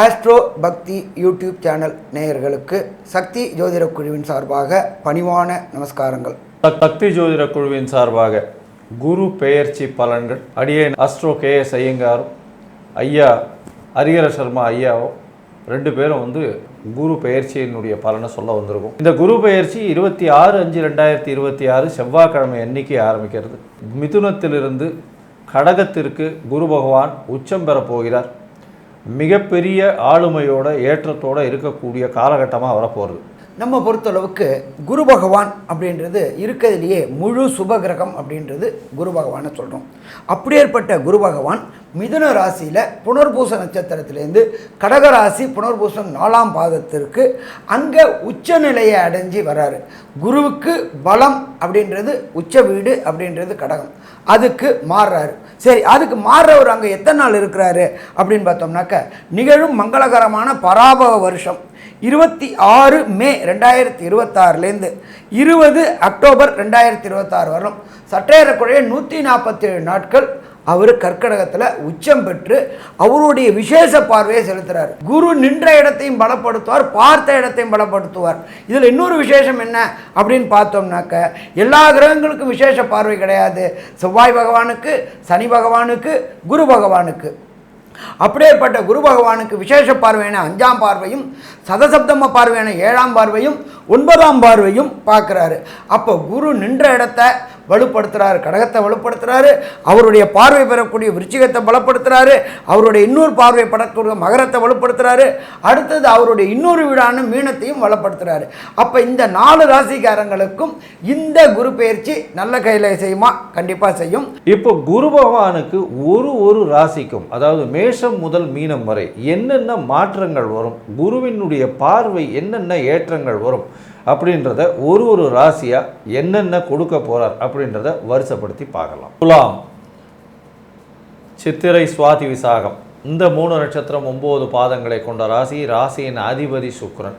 Astro பக்தி YouTube channel நேயர்களுக்கு சக்தி ஜோதிட குழுவின் சார்பாக பணிவான நமஸ்காரங்கள். சக்தி ஜோதிட குழுவின் சார்பாக குரு பெயர்ச்சி பலன்கள் அடியேன் ஆஸ்ட்ரோ KS ஐயங்காரும் ஐயா ஹரிஹர சர்மா ஐயாவும் ரெண்டு பேரும் குரு பெயர்ச்சியினுடைய பலனை சொல்ல வந்திருக்கும். இந்த குரு பெயர்ச்சி 26/5/2026 செவ்வாய்க்கிழமை அன்னைக்கு ஆரம்பிக்கிறது. மிதுனத்திலிருந்து கடகத்திற்கு குரு பகவான் உச்சம் பெற போகிறார். மிகப்பெரிய ஆளுமையோட ஏற்றத்தோடு இருக்கக்கூடிய காலகட்டமாக வரப்போகிறது. நம்ம பொறுத்தளவுக்கு குரு பகவான் அப்படின்றது இருக்கிறதுலையே முழு சுபகிரகம் அப்படின்றது குரு பகவானை சொல்கிறோம். அப்படியேற்பட்ட குரு பகவான் மிதுன ராசியில் புனர்பூச நட்சத்திரத்திலேருந்து கடகராசி புனர்பூசம் 4ஆம் பாதத்திற்கு அங்கே உச்ச நிலையை அடைஞ்சி வராரு. குருவுக்கு பலம் அப்படின்றது உச்ச வீடு அப்படின்றது கடகம், அதுக்கு மாறுறாரு. சரி, அதுக்கு மாறுறவர் அங்கே எத்தனை நாள் இருக்கிறாரு அப்படின்னு பார்த்தோம்னாக்க நிகழும் மங்களகரமான பராபவ வருஷம் 26 மே 2026 20 அக்டோபர் 2026 வரும் சற்றேறக்குறைய 147 நாட்கள் அவர் கர்க்கடகத்தில் உச்சம் பெற்று அவருடைய விசேஷ பார்வையை செலுத்துகிறார். குரு நின்ற இடத்தையும் பலப்படுத்துவார், பார்த்த இடத்தையும் பலப்படுத்துவார். இதில் இன்னொரு விசேஷம் என்ன அப்படின்னு பார்த்தோம்னாக்க எல்லா கிரகங்களுக்கும் விசேஷ பார்வை கிடையாது. செவ்வாய் பகவானுக்கு, சனி பகவானுக்கு, குரு பகவானுக்கு. அப்படியேற்பட்ட குரு பகவானுக்கு விசேஷ பார்வையான 5ஆம் பார்வையும் சதசப்தம பார்வையான 7ஆம் பார்வையும் 9ஆம் பார்வையும் பார்க்குறாரு. அப்போ குரு நின்ற இடத்தை வலுப்படுத்துகிறாரு, கடகத்தை வலுப்படுத்துகிறாரு, அவருடைய பார்வை பெறக்கூடிய விருச்சிகத்தை பலப்படுத்துகிறாரு, அவருடைய இன்னொரு பார்வை படக்கூடிய மகரத்தை வலுப்படுத்துகிறாரு, அடுத்தது அவருடைய இன்னொரு வீடான மீனத்தையும் வலுப்படுத்துகிறாரு. அப்போ இந்த 4 ராசிக்காரங்களுக்கும் இந்த குரு பெயர்ச்சி நல்ல கையில் செய்யுமா? கண்டிப்பாக செய்யும். இப்போ குரு பகவானுக்கு ஒரு ராசிக்கும், அதாவது மேஷம் முதல் மீனம் வரை என்னென்ன மாற்றங்கள் வரும், குருவினுடைய பார்வை என்னென்ன ஏற்றங்கள் வரும் அப்படின்றத ஒரு ராசியாக என்னென்ன கொடுக்க போகிறார் அப்படின்றத வரிசைப்படுத்தி பார்க்கலாம். துலாம், சித்திரை, சுவாதி, விசாகம் இந்த 3 நட்சத்திரம் 9 பாதங்களை கொண்ட ராசி. ராசியின் அதிபதி சுக்கிரன்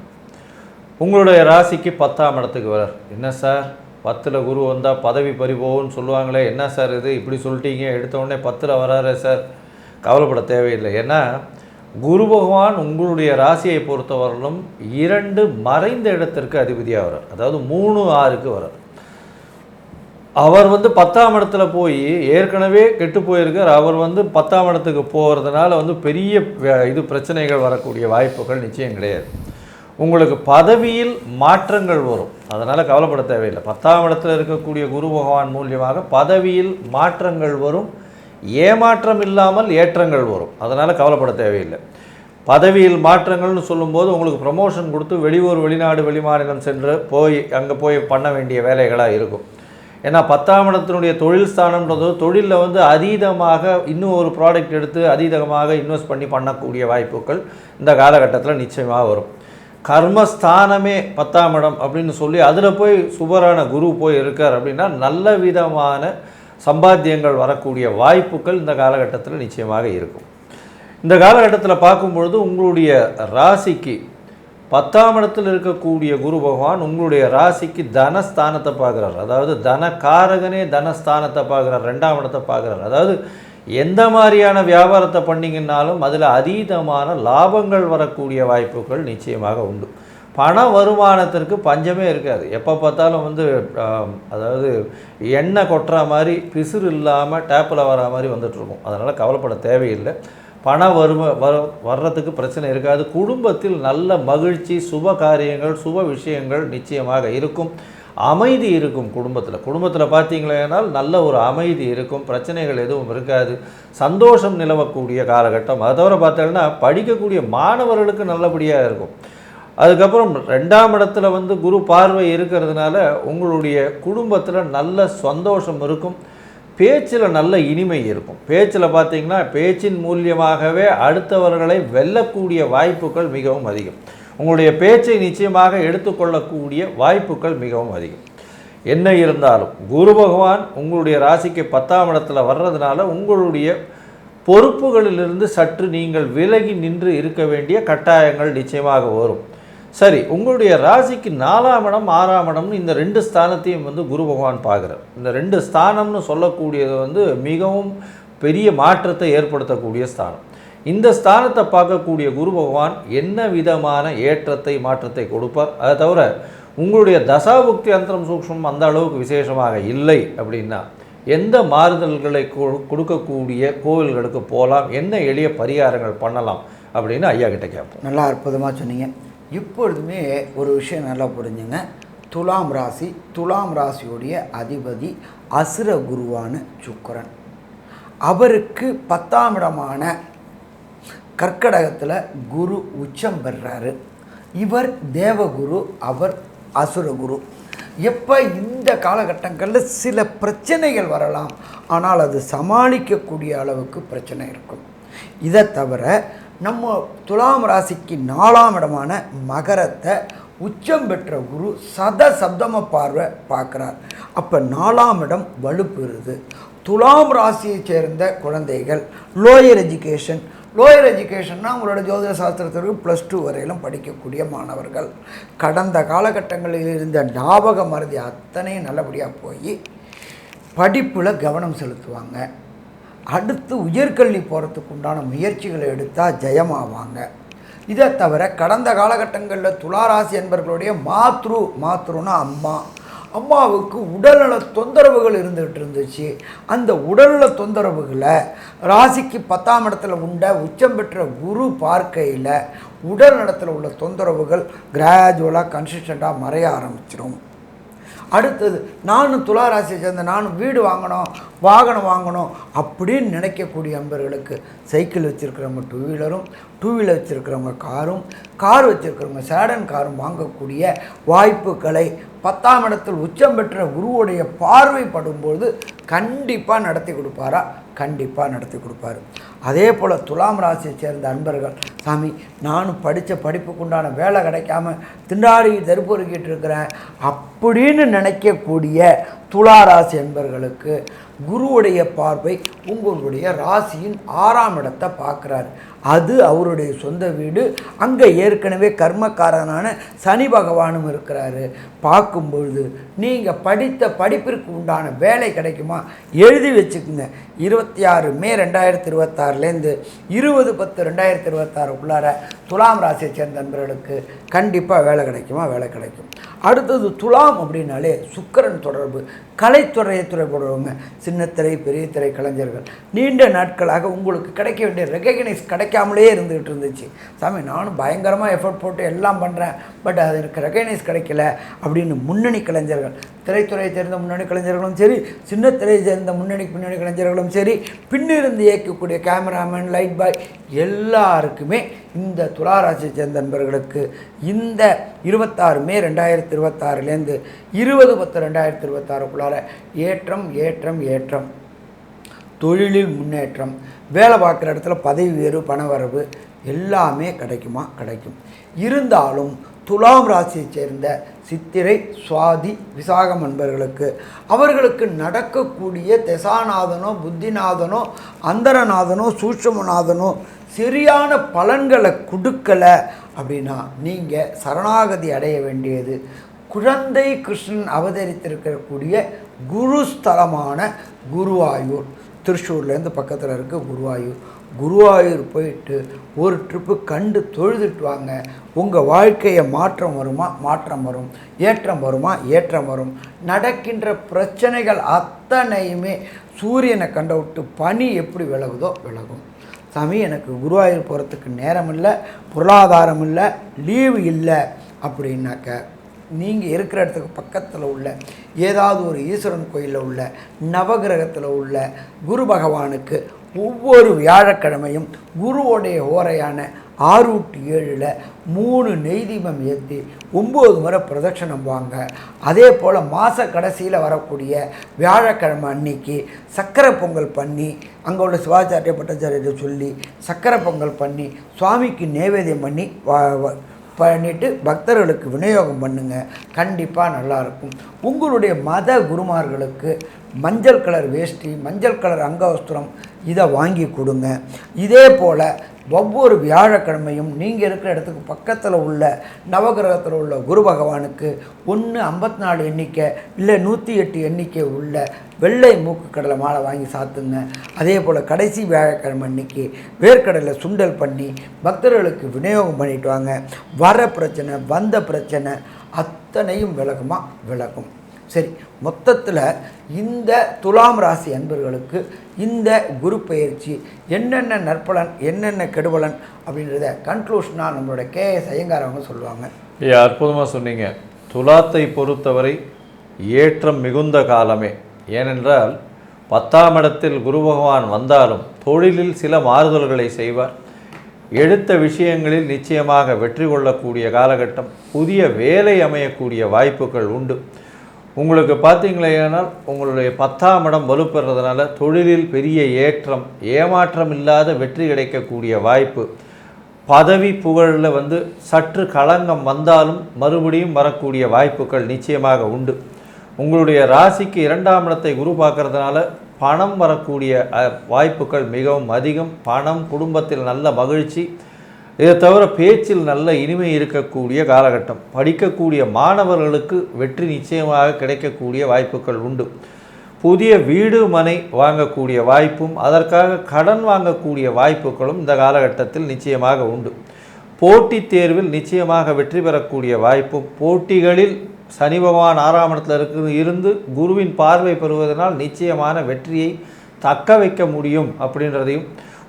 உங்களுடைய ராசிக்கு 10ஆம் இடத்துக்கு வரார். என்ன சார் 10ல் குரு வந்தால் பதவி பறிபோகும்னு சொல்லுவாங்களே, என்ன சார் இது இப்படி சொல்லிட்டீங்க, எடுத்தோடனே 10ல் வராரு சார்? கவலைப்பட தேவையில்லை. ஏன்னா குரு பகவான் உங்களுடைய ராசியை பொறுத்தவரையிலும் 2 மறைந்த இடத்திற்கு அதிபதியாக வரார். அதாவது 3, 6க்கு வரார். அவர் 10ஆம் இடத்துல போய் ஏற்கனவே கெட்டு போயிருக்கார். அவர் 10ஆம் இடத்துக்கு போகிறதுனால பெரிய பிரச்சனைகள் வரக்கூடிய வாய்ப்புகள் நிச்சயம் கிடையாது. உங்களுக்கு பதவியில் மாற்றங்கள் வரும், அதனால் கவலைப்பட தேவையில்லை. 10ஆம் இடத்துல இருக்கக்கூடிய குரு பகவான் மூலியமாக பதவியில் மாற்றங்கள் வரும், ஏமாற்றம் இல்லாமல் ஏற்றங்கள் வரும், அதனால் கவலைப்பட தேவையில்லை. பதவியில் மாற்றங்கள்னு சொல்லும்போது உங்களுக்கு ப்ரமோஷன் கொடுத்து வெளியூர், வெளிநாடு, வெளிமாநிலம் சென்று அங்கே போய் பண்ண வேண்டிய வேலைகளாக இருக்கும். ஏன்னா 10ஆம் இடத்தினுடைய தொழில் ஸ்தானம்ன்றது தொழிலில் அதீதமாக இன்னும் ஒரு ப்ராடக்ட் எடுத்து அதீதமாக இன்வெஸ்ட் பண்ணக்கூடிய வாய்ப்புகள் இந்த காலகட்டத்தில் நிச்சயமாக வரும். கர்மஸ்தானமே 10ஆம் இடம் அப்படின்னு சொல்லி அதில் போய் சுபரான குரு போய் இருக்கார் அப்படின்னா நல்ல விதமான சம்பாத்தியங்கள் வரக்கூடிய வாய்ப்புகள் இந்த காலகட்டத்தில் நிச்சயமாக இருக்கும். இந்த காலகட்டத்தில் பார்க்கும்பொழுது உங்களுடைய ராசிக்கு 10ஆம் இடத்தில் இருக்கக்கூடிய குரு பகவான் உங்களுடைய ராசிக்கு தனஸ்தானத்தை பார்க்குறார். அதாவது தனகாரகனே தனஸ்தானத்தை பார்க்குறார், 2ஆம் இடத்தை பார்க்குறார். அதாவது எந்த மாதிரியான வியாபாரத்தை பண்ணிங்கன்னாலும் அதில் அதீதமான லாபங்கள் வரக்கூடிய வாய்ப்புகள் நிச்சயமாக உண்டு. பண வருமானத்திற்கு பஞ்சமே இருக்காது. எப்போ பார்த்தாலும் அதாவது எண்ணெய் கொட்டுற மாதிரி பிசுறு இல்லாமல் டேப்பில் வர மாதிரி வந்துட்டுருக்கும். அதனால் கவலைப்பட தேவையில்லை. பண வர்றதுக்கு பிரச்சனை இருக்காது. குடும்பத்தில் நல்ல மகிழ்ச்சி, சுப காரியங்கள், சுப விஷயங்கள் நிச்சயமாக இருக்கும். அமைதி இருக்கும். குடும்பத்தில் பார்த்தீங்களேனால் நல்ல ஒரு அமைதி இருக்கும், பிரச்சனைகள் எதுவும் இருக்காது, சந்தோஷம் நிலவக்கூடிய காலகட்டம். அதை தவிர பார்த்தீங்கன்னா படிக்கக்கூடிய மாணவர்களுக்கு நல்லபடியாக இருக்கும். அதுக்கப்புறம் 2ஆம் இடத்துல குரு பார்வை இருக்கிறதுனால உங்களுடைய குடும்பத்தில் நல்ல சந்தோஷம் இருக்கும், பேச்சில் நல்ல இனிமை இருக்கும். பேச்சில் பார்த்திங்கன்னா பேச்சின் மூலியமாகவே அடுத்தவர்களை வெல்லக்கூடிய வாய்ப்புகள் மிகவும் அதிகம். உங்களுடைய பேச்சை நிச்சயமாக எடுத்துக்கொள்ளக்கூடிய வாய்ப்புகள் மிகவும் அதிகம். என்ன இருந்தாலும் குரு பகவான் உங்களுடைய ராசிக்கு 10ஆம் இடத்துல வர்றதுனால உங்களுடைய பொறுப்புகளிலிருந்து சற்று நீங்கள் விலகி நின்று இருக்க வேண்டிய கட்டாயங்கள் நிச்சயமாக வரும். சரி, உங்களுடைய ராசிக்கு 4ஆம் இடம் 6ஆம் இடம்னு இந்த 2 ஸ்தானத்தையும் குரு பகவான் பார்க்குறார். இந்த 2 ஸ்தானம்னு சொல்லக்கூடியது மிகவும் பெரிய மாற்றத்தை ஏற்படுத்தக்கூடிய ஸ்தானம். இந்த ஸ்தானத்தை பார்க்கக்கூடிய குரு பகவான் என்ன விதமான ஏற்றத்தை மாற்றத்தை கொடுப்பார்? அதை தவிர உங்களுடைய தசாபுக்தி அந்தரம் சூக்ஷ்மம் அந்த அளவுக்கு விசேஷமாக இல்லை அப்படின்னா எந்த மாறுதல்களை கொடுக்கக்கூடிய கோவில்களுக்கு போகலாம், என்ன எளிய பரிகாரங்கள் பண்ணலாம் அப்படின்னு ஐயா கிட்ட கேட்போம். நல்லா அற்புதமாக சொன்னீங்க. இப்பொழுதுமே ஒரு விஷயம் நல்லா புரிஞ்சுங்க. துலாம் ராசி, துலாம் ராசியுடைய அதிபதி அசுர குருவான சுக்கிரன். அவருக்கு 10ஆம் இடமான கர்க்கடகத்தில் குரு உச்சம் பெறுறாரு. இவர் தேவகுரு, அவர் அசுரகுரு. எப்போ இந்த காலகட்டங்களில் சில பிரச்சனைகள் வரலாம், ஆனால் அது சமாளிக்கக்கூடிய அளவுக்கு பிரச்சனை இருக்கும். இதை தவிர நம்ம துலாம் ராசிக்கு 4ஆம் இடமான மகரத்தை உச்சம் பெற்ற குரு சப்தம பார்வை பார்க்குறார். அப்போ 4ஆம் இடம் வலுப்பெறுது. துலாம் ராசியை சேர்ந்த குழந்தைகள் லோயர் எஜுகேஷன்னா உங்களோட ஜோதிட சாஸ்திரத்திற்கு +2 வரையிலும் படிக்கக்கூடிய மாணவர்கள் கடந்த காலகட்டங்களில் இருந்த ஞாபக மறதி அத்தனையும் நல்லபடியாக போய் படிப்பில் கவனம் செலுத்துவாங்க. அடுத்து உயர்கல்வி போகிறதுக்கு உண்டான முயற்சிகளை எடுத்தால் ஜெயமாவாங்க. இதை தவிர கடந்த காலகட்டங்களில் துளாராசி என்பவர்களுடைய மாத்ருன்னா அம்மாவுக்கு உடல்நல தொந்தரவுகள் இருந்துகிட்டு இருந்துச்சு. அந்த உடல்நல தொந்தரவுகளை ராசிக்கு 10ஆம் இடத்துல உச்சம் பெற்ற குரு பார்க்கையில் உடல் நலத்தில் உள்ள தொந்தரவுகள் கிராஜுவலாக கன்சிஸ்டண்ட்டாக மறைய ஆரம்பிச்சிடும். அடுத்தது நானும் துளாராசியை சேர்ந்த நானும் வீடு வாங்கணும், வாகனம் வாங்கணும் அப்படின்னு நினைக்கக்கூடிய நண்பர்களுக்கு சைக்கிள் வச்சுருக்கிறவங்க 2 வீலரும், 2 வீலர் வச்சுருக்கிறவங்க கார் வச்சுருக்கிறவங்க சேடன் காரும் வாங்கக்கூடிய வாய்ப்புகளை 10ஆம் இடத்தில் உச்சம் பெற்ற குருவுடைய பார்வைப்படும்போது கண்டிப்பாக நடத்தி கொடுப்பாரா? கண்டிப்பாக நடத்தி கொடுப்பாரு. அதே போல் துலாம் ராசியை சேர்ந்த அன்பர்கள், சாமி நானும் படித்த படிப்புக்குண்டான வேலை கிடைக்காம திண்டாடி தருப்பொருக்கிட்டு இருக்கிறேன் அப்படின்னு நினைக்கக்கூடிய துளாராசி அன்பர்களுக்கு குருவுடைய பார்வை உங்களுடைய ராசியின் 6ஆம் இடத்தை பார்க்குறாரு. அது அவருடைய சொந்த வீடு. அங்கே ஏற்கனவே கர்மக்காரனான சனி பகவானும் இருக்கிறாரு. பார்க்கும்பொழுது நீங்கள் படித்த படிப்பிற்கு உண்டான வேலை கிடைக்குமா? எழுதி வச்சுக்குங்க. 26 மே 2026லேருந்து 20/10/2026க்குள்ளார துலாம் ராசியை சேர்ந்த நண்பர்களுக்கு கண்டிப்பாக வேலை கிடைக்குமா? வேலை கிடைக்கும். அடுத்தது துலாம் அப்படின்னாலே சுக்கிரன் தொடர்பு. கலைத்துறையை தொடர்புடையவங்க, சின்னத்திரை பெரிய திரை கலைஞர்கள் நீண்ட நாட்களாக உங்களுக்கு கிடைக்க வேண்டிய ரெகக்னைஸ் கிடைக்காமலே இருந்துகிட்டு இருந்துச்சு. சாமி நானும் பயங்கரமாக எஃபர்ட் போட்டு எல்லாம் பண்ணுறேன், பட் அது எனக்கு ரெகக்னைஸ் கிடைக்கல அப்படின்னு முன்னணி கலைஞர்கள், திரைத்துறையை சேர்ந்த முன்னணி கலைஞர்களும் சரி, சின்னத்திரையை சேர்ந்த முன்னணி கலைஞர்களும் சரி, பின்னிருந்து இயக்கக்கூடிய கேமராமேன், லைட் பாய் எல்லாருக்குமே இந்த துளாராசியை சேர்ந்த நண்பர்களுக்கு இந்த 26 மே 2026லேருந்து 20/10/2026க்குள்ளார ஏற்றம், தொழிலில் முன்னேற்றம், வேலை பார்க்குற இடத்துல பதவி உயர்வு, பணவரவு எல்லாமே கிடைக்கும். இருந்தாலும் துலாம் ராசியை சேர்ந்த சித்திரை, சுவாதி, விசாகம் நண்பர்களுக்கு அவர்களுக்கு நடக்கக்கூடிய திசாநாதனோ, புத்திநாதனோ, அந்தரநாதனோ, சூட்சுமநாதனோ சரியான பலன்களை கொடுக்கலை அப்படின்னா நீங்கள் சரணாகதி அடைய வேண்டியது குழந்தை கிருஷ்ணன் அவதரித்திருக்கக்கூடிய குருஸ்தலமான குருவாயூர். திருச்சூர்லேருந்து பக்கத்தில் இருக்க குருவாயூர் போயிட்டு ஒரு ட்ரிப்பு கண்டு தொழுதுட்டு வாங்க. உங்கள் வாழ்க்கையை மாற்றம் வரும், ஏற்றம் வரும். நடக்கின்ற பிரச்சனைகள் அத்தனையுமே சூரியனை கண்ட விட்டு பனி எப்படி விலகுதோ விலகும். சாமி எனக்கு குருவாயூர் போகிறதுக்கு நேரம் இல்லை, பொருளாதாரம் இல்லை, லீவு இல்லை அப்படின்னாக்க நீங்கள் இருக்கிற இடத்துக்கு பக்கத்தில் உள்ள ஏதாவது ஒரு ஈஸ்வரன் கோயிலில் உள்ள நவகிரகத்தில் உள்ள குரு பகவானுக்கு ஒவ்வொரு வியாழக்கிழமையும் குருவோடைய ஓரையான 6-7 3 நெய் தீபம் ஏற்றி 9 முறை பிரதட்சணம் வாங்க. அதே போல் மாத கடைசியில் வரக்கூடிய வியாழக்கிழமை அன்னைக்கு சக்கரை பொங்கல் பண்ணி அங்கே உள்ள சிவாச்சாரிய பட்டாச்சாரியரை சொல்லி சக்கரை பொங்கல் பண்ணி சுவாமிக்கு நைவேத்தியம் பண்ணிவிட்டு பக்தர்களுக்கு விநியோகம் பண்ணுங்கள். கண்டிப்பாக நல்லாயிருக்கும். உங்களுடைய மத குருமார்களுக்கு மஞ்சள் கலர் வேஷ்டி, மஞ்சள் கலர் அங்கவஸ்திரம் இதை வாங்கி கொடுங்க. இதே போல் ஒவ்வொரு வியாழக்கிழமையும் நீங்கள் இருக்கிற இடத்துக்கு பக்கத்தில் உள்ள நவகிரகத்தில் உள்ள குரு பகவானுக்கு 154 எண்ணிக்கை இல்லை 108 எண்ணிக்கை உள்ள வெள்ளை மூக்கு கடலை மாலை வாங்கி சாத்துங்க. அதே போல் கடைசி வியாழக்கிழமை அன்னைக்கு வேர்க்கடலை சுண்டல் பண்ணி பக்தர்களுக்கு விநியோகம் பண்ணிட்டு வாங்க. வர பிரச்சனை வந்த பிரச்சனை அத்தனையும் விலகும். சரி, மொத்தத்தில் இந்த துலாம் ராசி அன்பர்களுக்கு இந்த குரு பெயர்ச்சி என்னென்ன நற்பலன் என்னென்ன கெடுபலன் அப்படின்றத கன்க்ளூஷனாக நம்மளோட KS ஐயங்கார் அவங்க சொல்லுவாங்க. அற்புதமாக சொன்னீங்க. துலாத்தை பொறுத்தவரை ஏற்றம் மிகுந்த காலமே. ஏனென்றால் 10ஆம் இடத்தில் குரு பகவான் வந்தாலும் தொழிலில் சில மாறுதல்களை செய்வார். எடுத்த விஷயங்களில் நிச்சயமாக வெற்றி கொள்ளக்கூடிய காலகட்டம். புதிய வேலை அமையக்கூடிய வாய்ப்புகள் உண்டு. உங்களுக்கு பார்த்தீங்களேனால் உங்களுடைய 10ஆம் இடம் வலுப்பெறதுனால தொழிலில் பெரிய ஏற்றம், ஏமாற்றம் இல்லாத வெற்றி கிடைக்கக்கூடிய வாய்ப்பு. பதவி புகழில் சற்று களங்கம் வந்தாலும் மறுபடியும் வரக்கூடிய வாய்ப்புகள் நிச்சயமாக உண்டு. உங்களுடைய ராசிக்கு 2ஆம் இடத்தை குரு பார்க்கறதுனால பணம் வரக்கூடிய வாய்ப்புகள் மிகவும் அதிகம். பணம், குடும்பத்தில் நல்ல மகிழ்ச்சி, இதை தவிர பேச்சில் நல்ல இனிமை இருக்கக்கூடிய காலகட்டம். படிக்கக்கூடிய மாணவர்களுக்கு வெற்றி நிச்சயமாக கிடைக்கக்கூடிய வாய்ப்புகள் உண்டு. புதிய வீடு மனை வாங்கக்கூடிய வாய்ப்பும் அதற்காக கடன் வாங்கக்கூடிய வாய்ப்புகளும் இந்த காலகட்டத்தில் நிச்சயமாக உண்டு. போட்டித் தேர்வில் நிச்சயமாக வெற்றி பெறக்கூடிய வாய்ப்பும், போட்டிகளில் சனி பகவான் 6ஆம் இடத்துல இருந்து குருவின் பார்வை பெறுவதனால் நிச்சயமான வெற்றியை தக்க வைக்க முடியும் அப்படின்றதையும்,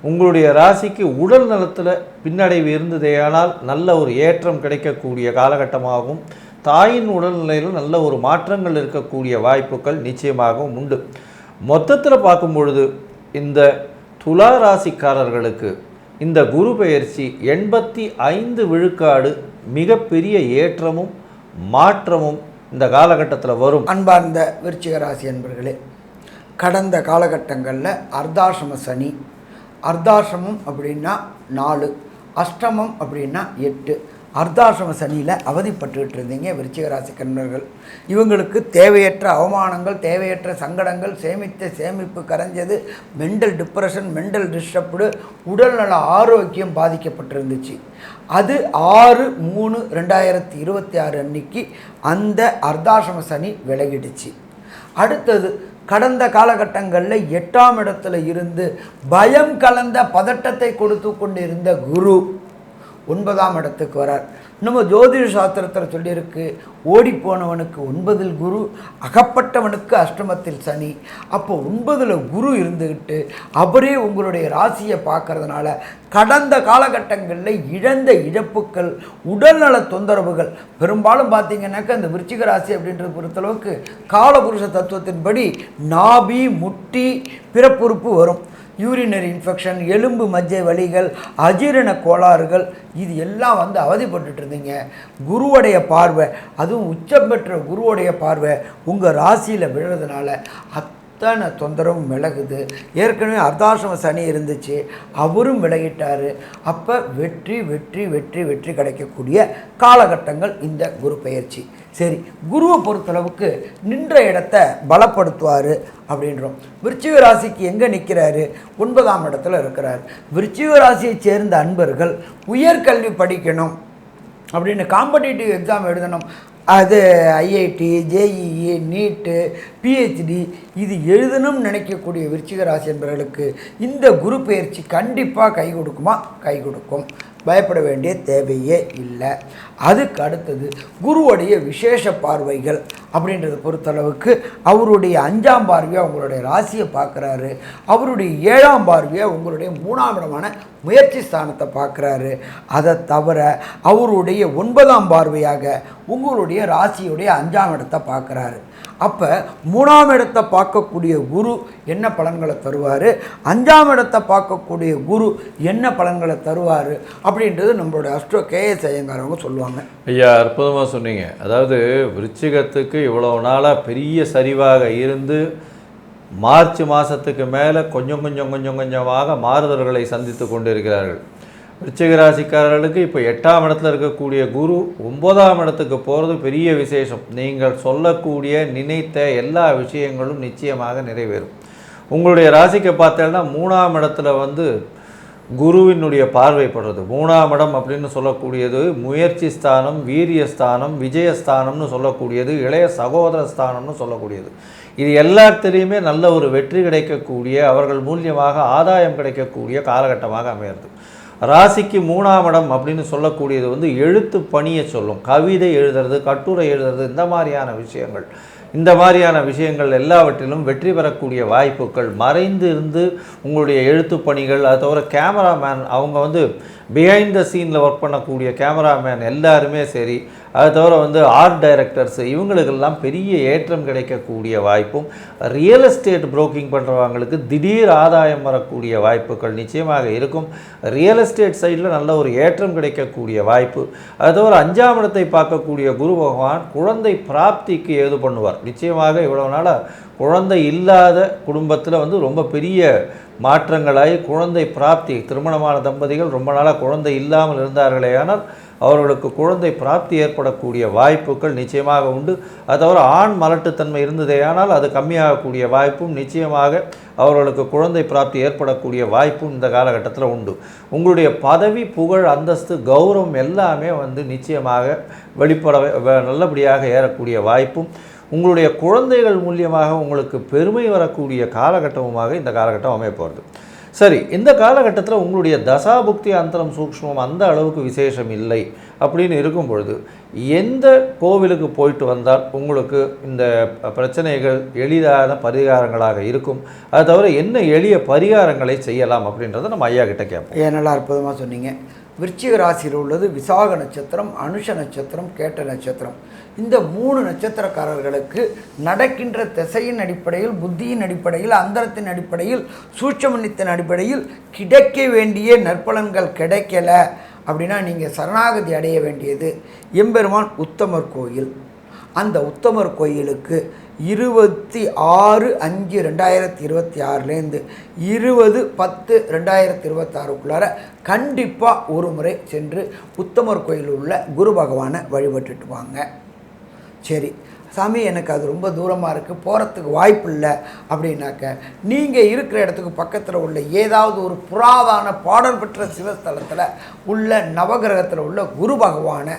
உங்களுடைய ராசிக்கு உடல் நலத்தில் பின்னடைவு இருந்ததேயானால் நல்ல ஒரு ஏற்றம் கிடைக்கக்கூடிய காலகட்டமாகவும், தாயின் உடல்நிலையில் நல்ல ஒரு மாற்றங்கள் இருக்கக்கூடிய வாய்ப்புகள் நிச்சயமாகவும் உண்டு. மொத்தத்தில் பார்க்கும் பொழுது இந்த துலா ராசிக்காரர்களுக்கு இந்த குரு பெயர்ச்சி 85 விழுக்காடு மிகப்பெரிய ஏற்றமும் மாற்றமும் இந்த காலகட்டத்தில் வரும். அன்பார்ந்த விருச்சிக ராசி அன்பர்களே, கடந்த காலகட்டங்களில் அர்த்தாசிரம சனி, அர்த்தாசிரமம் அப்படின்னா 4, அஷ்டமம் அப்படின்னா 8, அர்த்தாசிரம சனியில் அவதிப்பட்டுக்கிட்டு இருந்தீங்க விருச்சிக ராசிக்கர்கள். இவங்களுக்கு தேவையற்ற அவமானங்கள், தேவையற்ற சங்கடங்கள், சேமித்த சேமிப்பு கரைஞ்சது, மென்டல் டிப்ரெஷன், மென்டல் டிஸ்டர்ப்டு, உடல்நல ஆரோக்கியம் பாதிக்கப்பட்டிருந்துச்சு. அது 6/3/2026 அன்னைக்கு அந்த அர்த்தாசிரம சனி விலகிடுச்சு. அடுத்தது கடந்த காலகட்டங்களில் 8ஆம் இடத்துல இருந்து பயம் கலந்த பதட்டத்தை கொடுத்து கொண்டு இருந்த குரு 9ஆம் இடத்துக்கு வரார். நம்ம ஜோதிட சாஸ்திரத்தில் சொல்லியிருக்கு, ஓடிப்போனவனுக்கு 9இல் குரு, அகப்பட்டவனுக்கு அஷ்டமத்தில் சனி. அப்போ 9இல் குரு இருந்துக்கிட்டு அவரே உங்களுடைய ராசியை பார்க்கறதுனால கடந்த காலகட்டங்களில் இழந்த இழப்புக்கள், உடல்நல தொந்தரவுகள் பெரும்பாலும் பார்த்தீங்கன்னாக்கா இந்த விருச்சிக ராசி அப்படின்றது பொறுத்தளவுக்கு காலபுருஷ தத்துவத்தின்படி நாபி, முட்டி, பிறப்புறுப்பு வரும். யூரினரி இன்ஃபெக்ஷன், எலும்பு மஜ்ஜை வலிகள், அஜீரண கோளாறுகள், இது எல்லாம் அவதிப்பட்டு இருந்தீங்க. குருவுடைய பார்வை, அதுவும் உச்சம் பெற்ற குருவுடைய பார்வை உங்கள் ராசியில் விழுறதுனால அத்தனை தொந்தரவும் விலகுது. ஏற்கனவே அர்த்தாசிரம சனி இருந்துச்சு, அவரும் விலகிட்டார். அப்போ வெற்றி வெற்றி வெற்றி வெற்றி கிடைக்கக்கூடிய காலகட்டங்கள் இந்த குரு பெயர்ச்சி. சரி, குருவை பொறுத்தளவுக்கு நின்ற இடத்தை பலப்படுத்துவார் அப்படின்றோம். விருச்சிக ராசிக்கு எங்கே நிற்கிறாரு? 9ஆம் இடத்துல இருக்கிறார். விருச்சிக ராசியை சேர்ந்த அன்பர்கள் உயர்கல்வி படிக்கணும் அப்படின்னு காம்படிட்டிவ் எக்ஸாம் எழுதணும், அது IIT, JEE, நீட்டு, PhD இது எழுதணும்னு நினைக்கக்கூடிய விருச்சிக ராசி என்பவர்களுக்கு இந்த குரு பெயர்ச்சி கண்டிப்பாக கை கொடுக்குமா? கை கொடுக்கும். பயப்பட வேண்டிய தேவையே இல்லை. அதுக்கு அடுத்தது குருவுடைய விசேஷ பார்வைகள் அப்படின்றத பொறுத்தளவுக்கு அவருடைய 5ஆம் பார்வையாக உங்களுடைய ராசியை பார்க்குறாரு. அவருடைய 7ஆம் பார்வையாக உங்களுடைய 3ஆம் இடமான முயற்சி ஸ்தானத்தை பார்க்குறாரு. அதை தவிர அவருடைய 9ஆம் பார்வையாக உங்களுடைய ராசியுடைய 5ஆம் இடத்தை பார்க்குறாரு. அப்போ 3ஆம் இடத்தை பார்க்கக்கூடிய குரு என்ன பலன்களை தருவார், 5ஆம் இடத்தை பார்க்கக்கூடிய குரு என்ன பலன்களை தருவார் அப்படின்றது நம்மளுடைய அஸ்ட்ரோ KS ஐயங்காரவங்க சொல்லுவாங்க. ஐயா, அற்புதமாக சொன்னீங்க. அதாவது விருச்சிகத்துக்கு இவ்வளோ நாளாக பெரிய சரிவாக இருந்து மார்ச் மாதத்துக்கு மேலே கொஞ்சம் கொஞ்சமாக மாறுதல்களை சந்தித்து கொண்டிருக்கிறார்கள். விருச்சிக ராசிக்காரர்களுக்கு இப்போ 8ஆம் இடத்துல இருக்கக்கூடிய குரு 9ஆம் இடத்துக்கு போகிறது பெரிய விசேஷம். நீங்கள் சொல்லக்கூடிய நினைத்த எல்லா விஷயங்களும் நிச்சயமாக நிறைவேறும். உங்களுடைய ராசிக்கு பார்த்தேன்னா 3ஆம் இடத்துல குருவினுடைய பார்வைப்படுறது. 3ஆம் இடம் அப்படின்னு சொல்லக்கூடியது முயற்சி ஸ்தானம், வீரியஸ்தானம், விஜயஸ்தானம்னு சொல்லக்கூடியது, இளைய சகோதர ஸ்தானம்னு சொல்லக்கூடியது. இது எல்லாத்திலையுமே நல்ல ஒரு வெற்றி கிடைக்கக்கூடிய, அவர்கள் மூலியமாக ஆதாயம் கிடைக்கக்கூடிய காலகட்டமாக அமையிறது. ராசிக்கு 3ஆம் இடம் அப்படின்னு சொல்லக்கூடியது எழுத்து பணியை சொல்லும். கவிதை எழுதுறது, கட்டுரை எழுதுறது, இந்த மாதிரியான விஷயங்கள் எல்லாவற்றிலும் வெற்றி பெறக்கூடிய வாய்ப்புகள், மறைந்து இருந்து உங்களுடைய எழுத்து பணிகள், அது தவிர கேமராமேன், அவங்க பிஹைண்ட் த சீனில் ஒர்க் பண்ணக்கூடிய கேமராமேன் எல்லாருமே சரி, அது தவிர ஆர்ட் டைரக்டர்ஸ், இவங்களுக்கெல்லாம் பெரிய ஏற்றம் கிடைக்கக்கூடிய வாய்ப்பும், ரியல் எஸ்டேட் புரோக்கிங் பண்ணுறவங்களுக்கு திடீர் ஆதாயம் வரக்கூடிய வாய்ப்புகள் நிச்சயமாக இருக்கும். ரியல் எஸ்டேட் சைடில் நல்ல ஒரு ஏற்றம் கிடைக்கக்கூடிய வாய்ப்பு. அது தவிர 5ஆம் இடத்தை பார்க்கக்கூடிய குரு பகவான் குழந்தை பிராப்திக்கு ஏது பண்ணுவார். நிச்சயமாக இவ்வளவு நாளாக குழந்தை இல்லாத குடும்பத்தில் ரொம்ப பெரிய மாற்றங்களாகி குழந்தை பிராப்தி, திருமணமான தம்பதிகள் ரொம்ப நாளாக குழந்தை இல்லாமல் இருந்தார்களே, ஆனால் அவர்களுக்கு குழந்தை பிராப்தி ஏற்படக்கூடிய வாய்ப்புகள் நிச்சயமாக உண்டு. அது தவிர ஆண் மலட்டுத்தன்மை இருந்ததே ஆனால் அது கம்மியாகக்கூடிய வாய்ப்பும் நிச்சயமாக அவர்களுக்கு குழந்தை பிராப்தி ஏற்படக்கூடிய வாய்ப்பும் இந்த காலகட்டத்தில் உண்டு. உங்களுடைய பதவி, புகழ், அந்தஸ்து, கௌரவம் எல்லாமே நிச்சயமாக நல்லபடியாக ஏறக்கூடிய வாய்ப்பும், உங்களுடைய குழந்தைகள் மூலியமாக உங்களுக்கு பெருமை வரக்கூடிய காலகட்டமுமாக இந்த காலகட்டம் அமையப்போகிறது. சரி, இந்த காலகட்டத்தில் உங்களுடைய தசாபுக்தி அந்தரம் சூக்ஷ்மம் அந்த அளவுக்கு விசேஷம் இல்லை அப்படின்னு இருக்கும் பொழுது எந்த கோவிலுக்கு போயிட்டு வந்தால் உங்களுக்கு இந்த பிரச்சனைகள் எளிதான பரிகாரங்களாக இருக்கும், அது தவிர என்ன எளிய பரிகாரங்களை செய்யலாம் அப்படின்றத நம்ம ஐயா கிட்ட கேட்போம். நல்லா அற்புதமாக சொன்னீங்க. விருச்சிக ராசியில் உள்ளது விசாக நட்சத்திரம், அனுஷ நட்சத்திரம், கேட்ட நட்சத்திரம். இந்த 3 நட்சத்திரக்காரர்களுக்கு நடக்கின்ற திசையின் அடிப்படையில், புத்தியின் அடிப்படையில், அந்தரத்தின் அடிப்படையில், சூட்சமனித்தின் அடிப்படையில் கிடைக்க வேண்டிய நற்பலன்கள் கிடைக்கல அப்படின்னா நீங்கள் சரணாகதி அடைய வேண்டியது எம்பெருமான் உத்தமர் கோயில். அந்த உத்தமர் கோயிலுக்கு 26/5/2026 20/10/2026 கண்டிப்பாக ஒரு முறை சென்று உத்தமர் கோயில் உள்ள குரு பகவானை வழிபட்டுட்டு வாங்க. சரி சாமி, எனக்கு அது ரொம்ப தூரமாக இருக்குது, போகிறதுக்கு வாய்ப்பு இல்லை அப்படின்னாக்க நீங்கள் இருக்கிற இடத்துக்கு பக்கத்தில் உள்ள ஏதாவது ஒரு புராதான பாடல் பெற்ற சிவஸ்தலத்தில் உள்ள நவகிரகத்தில் உள்ள குரு பகவானை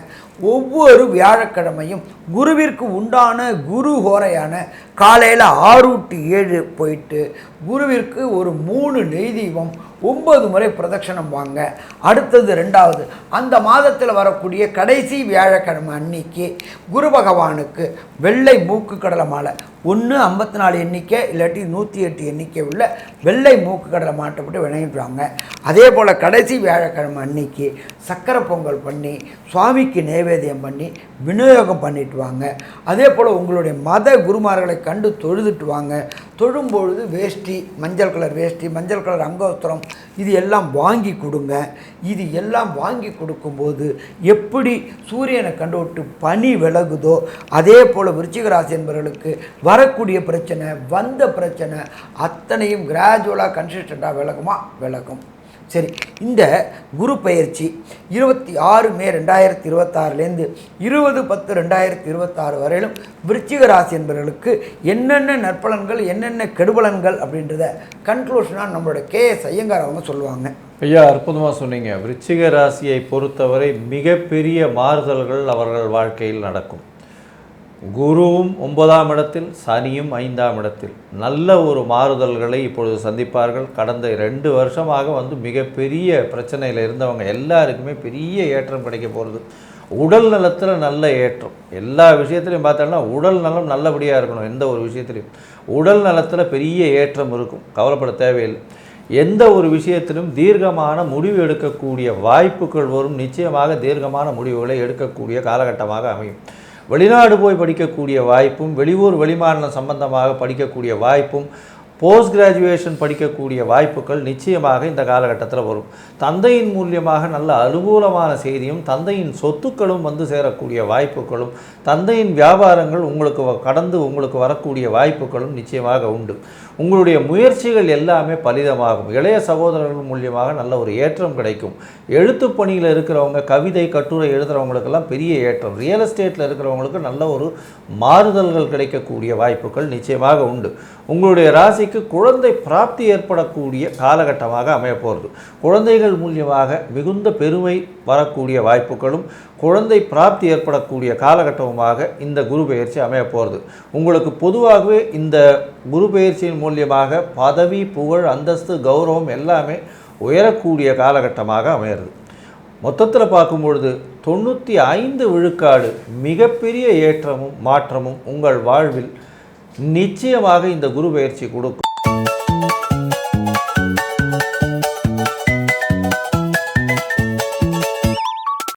ஒவ்வொரு வியாழக்கிழமையும் குருவிற்கு உண்டான குரு ஹோரையான காலையில் 6 to 7 போயிட்டு குருவிற்கு ஒரு 3 நெய் தீபம் 9 முறை பிரதட்சணம் வாங்க. அடுத்தது 2வது, அந்த மாதத்தில் வரக்கூடிய கடைசி வியாழக்கிழமை அன்னைக்கு குரு பகவானுக்கு வெள்ளை மூக்கு கடலை மாலை, ஒன்று 54 எண்ணிக்கை இல்லாட்டி 108 எண்ணிக்கை உள்ள வெள்ளை மூக்கு கடலை மாட்டப்பட்டு விளங்கிடுவாங்க. அதே போல் கடைசி வியாழக்கிழமை அன்னைக்கு சக்கரை பொங்கல் பண்ணி சுவாமிக்கு நைவேத்தியம் பண்ணி விநியோகம் பண்ணிட்டு வாங்க. அதே போல் உங்களுடைய மத குருமார்களை கண்டு தொழுதுட்டு வாங்க. தொழும்பொழுது வேஷ்டி, மஞ்சள் கலர் வேஷ்டி, மஞ்சள் கலர் அங்கவஸ்திரம் இது எல்லாம் வாங்கி கொடுங்க. இது எல்லாம் வாங்கி கொடுக்கும்போது எப்படி சூரியனை கண்டுவிட்டு பனி விலகுதோ அதே போல் விருச்சிக ராசி என்பவர்களுக்கு வரக்கூடிய பிரச்சனை, வந்த பிரச்சனை அத்தனையும் கிராஜுவலாக கன்சிஸ்டண்ட்டாக விலகும். சரி, இந்த குரு பயிற்சி 26 மே 2026 20/10/2026 வரையிலும் விருச்சிக ராசி என்பவர்களுக்கு என்னென்ன நற்பலன்கள், என்னென்ன கெடுபலன்கள் அப்படின்றத கன்க்ளூஷனாக நம்மளோட KS ஐயங்கார் அவங்க சொல்லுவாங்க. ஐயா, அற்புதமாக சொன்னீங்க. விருச்சிக ராசியை பொறுத்தவரை மிகப்பெரிய மாறுதல்கள் அவர்கள் வாழ்க்கையில் நடக்கும். குருவும் 9ஆம் இடத்தில், சனியும் 5ஆம் இடத்தில் நல்ல ஒரு மாறுதல்களை இப்பொழுது சந்திப்பார்கள். கடந்த 2 வருஷமாக மிகப்பெரிய பிரச்சனையில் இருந்தவங்க எல்லாருக்குமே பெரிய ஏற்றம் கிடைக்க போகிறது. உடல் நலத்தில் நல்ல ஏற்றம். எல்லா விஷயத்துலையும் பார்த்தோம்னா உடல் நலம் நல்லபடியாக இருக்கணும். எந்த ஒரு விஷயத்துலையும் உடல் நலத்தில் பெரிய ஏற்றம் இருக்கும், கவலைப்பட தேவையில்லை. எந்த ஒரு விஷயத்திலும் தீர்க்கமான முடிவு எடுக்கக்கூடிய வாய்ப்புகள் வரும். நிச்சயமாக தீர்க்கமான முடிவுகளை எடுக்கக்கூடிய காலகட்டமாக அமையும். வெளிநாடு போய் படிக்கக்கூடிய வாய்ப்பும், வெளியூர் வெளிமாநிலம் சம்பந்தமாக படிக்கக்கூடிய வாய்ப்பும், போஸ்ட் கிராஜுவேஷன் படிக்கக்கூடிய வாய்ப்புகள் நிச்சயமாக இந்த காலகட்டத்தில் வரும். தந்தையின் மூலியமாக நல்ல அனுகூலமான செய்தியும், தந்தையின் சொத்துக்களும் சேரக்கூடிய வாய்ப்புகளும், தந்தையின் வியாபாரங்கள் உங்களுக்கு வரக்கூடிய வாய்ப்புகளும் நிச்சயமாக உண்டு. உங்களுடைய முயற்சிகள் எல்லாமே பலிதமாகும். இளைய சகோதரர்கள் மூலியமாக நல்ல ஒரு ஏற்றம் கிடைக்கும். எழுத்து பணியில் இருக்கிறவங்க, கவிதை கட்டுரை எழுதுகிறவங்களுக்கெல்லாம் பெரிய ஏற்றம். ரியல் எஸ்டேட்டில் இருக்கிறவங்களுக்கு நல்ல ஒரு மாறுதல்கள் கிடைக்கக்கூடிய வாய்ப்புகள் நிச்சயமாக உண்டு. உங்களுடைய ராசிக்கு குழந்தை பிராப்தி ஏற்படக்கூடிய காலகட்டமாக அமையப்போகிறது. குழந்தைகள் மூலியமாக மிகுந்த பெருமை வரக்கூடிய வாய்ப்புகளும் குழந்தை பிராப்தி ஏற்படக்கூடிய காலகட்டமாக இந்த குரு பெயர்ச்சி அமையப்போகிறது. உங்களுக்கு பொதுவாகவே இந்த குரு பெயர்ச்சியின் மூலியமாக பதவி, புகழ், அந்தஸ்து, கௌரவம் எல்லாமே உயரக்கூடிய காலகட்டமாக அமையிறது. மொத்தத்தில் பார்க்கும்பொழுது 95 விழுக்காடு மிகப்பெரிய ஏற்றமும் மாற்றமும் உங்கள் வாழ்வில் நிச்சயமாக இந்த குரு பெயர்ச்சி கொடுக்கும்.